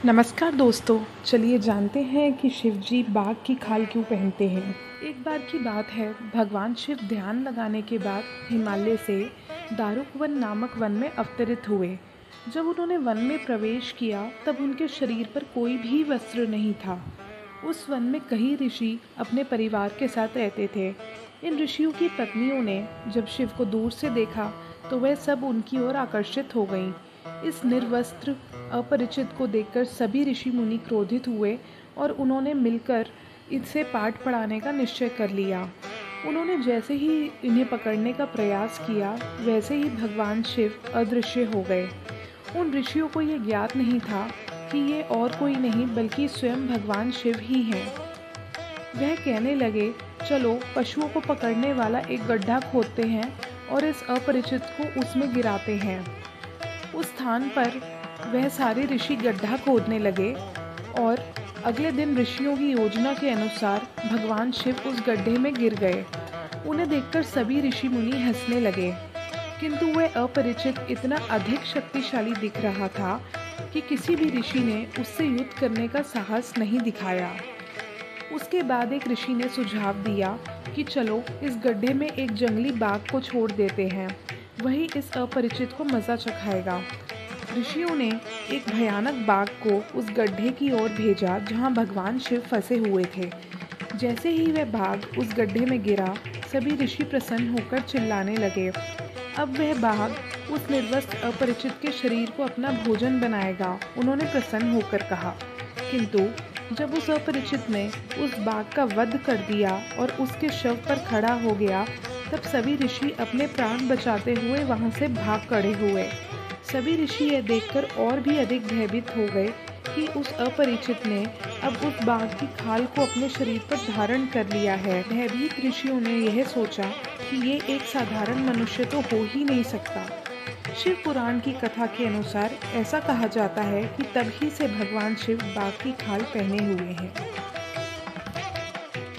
नमस्कार दोस्तों, चलिए जानते हैं कि शिव जी बाघ की खाल क्यों पहनते हैं। एक बार की बात है, भगवान शिव ध्यान लगाने के बाद हिमालय से दारुकवन नामक वन में अवतरित हुए। जब उन्होंने वन में प्रवेश किया तब उनके शरीर पर कोई भी वस्त्र नहीं था। उस वन में कई ऋषि अपने परिवार के साथ रहते थे। इन ऋषियों की पत्नियों ने जब शिव को दूर से देखा तो वह सब उनकी ओर आकर्षित हो गईं। इस निर्वस्त्र अपरिचित को देखकर सभी ऋषि मुनि क्रोधित हुए और उन्होंने मिलकर इसे पाठ पढ़ाने का निश्चय कर लिया। उन्होंने जैसे ही इन्हें पकड़ने का प्रयास किया, वैसे ही भगवान शिव अदृश्य हो गए। उन ऋषियों को ये ज्ञात नहीं था कि ये और कोई नहीं बल्कि स्वयं भगवान शिव ही हैं। वह कहने लगे, चलो पशुओं को पकड़ने वाला एक गड्ढा खोदते हैं और इस अपरिचित को उसमें गिराते हैं। उस स्थान पर वह सारे ऋषि गड्ढा खोदने लगे और अगले दिन ऋषियों की योजना के अनुसार भगवान शिव उस गड्ढे में गिर गए। उन्हें देखकर सभी ऋषि मुनि हंसने लगे, किंतु वह अपरिचित इतना अधिक शक्तिशाली दिख रहा था कि किसी भी ऋषि ने उससे युद्ध करने का साहस नहीं दिखाया। उसके बाद एक ऋषि ने सुझाव दिया कि चलो इस गड्ढे में एक जंगली बाघ को छोड़ देते हैं, वही इस अपरिचित को मज़ा चखाएगा। ऋषियों ने एक भयानक बाघ को उस गड्ढे की ओर भेजा जहां भगवान शिव फंसे हुए थे। जैसे ही वह बाघ उस गड्ढे में गिरा, सभी ऋषि प्रसन्न होकर चिल्लाने लगे। अब वह बाघ उस निर्वस्त्र अपरिचित के शरीर को अपना भोजन बनाएगा, उन्होंने प्रसन्न होकर कहा। किंतु जब उस अपरिचित ने उस बाघ का वध कर दिया और उसके शव पर खड़ा हो गया, तब सभी ऋषि अपने प्राण बचाते हुए वहां से भाग खड़े हुए। सभी ऋषि यह देखकर और भी अधिक भयभीत हो गए कि उस अपरिचित ने अब उस बाघ की खाल को अपने शरीर पर धारण कर लिया है। भयभीत ऋषियों ने यह सोचा कि ये एक साधारण मनुष्य तो हो ही नहीं सकता। शिव पुराण की कथा के अनुसार ऐसा कहा जाता है कि तभी से भगवान शिव बाघ की खाल पहने हुए हैं।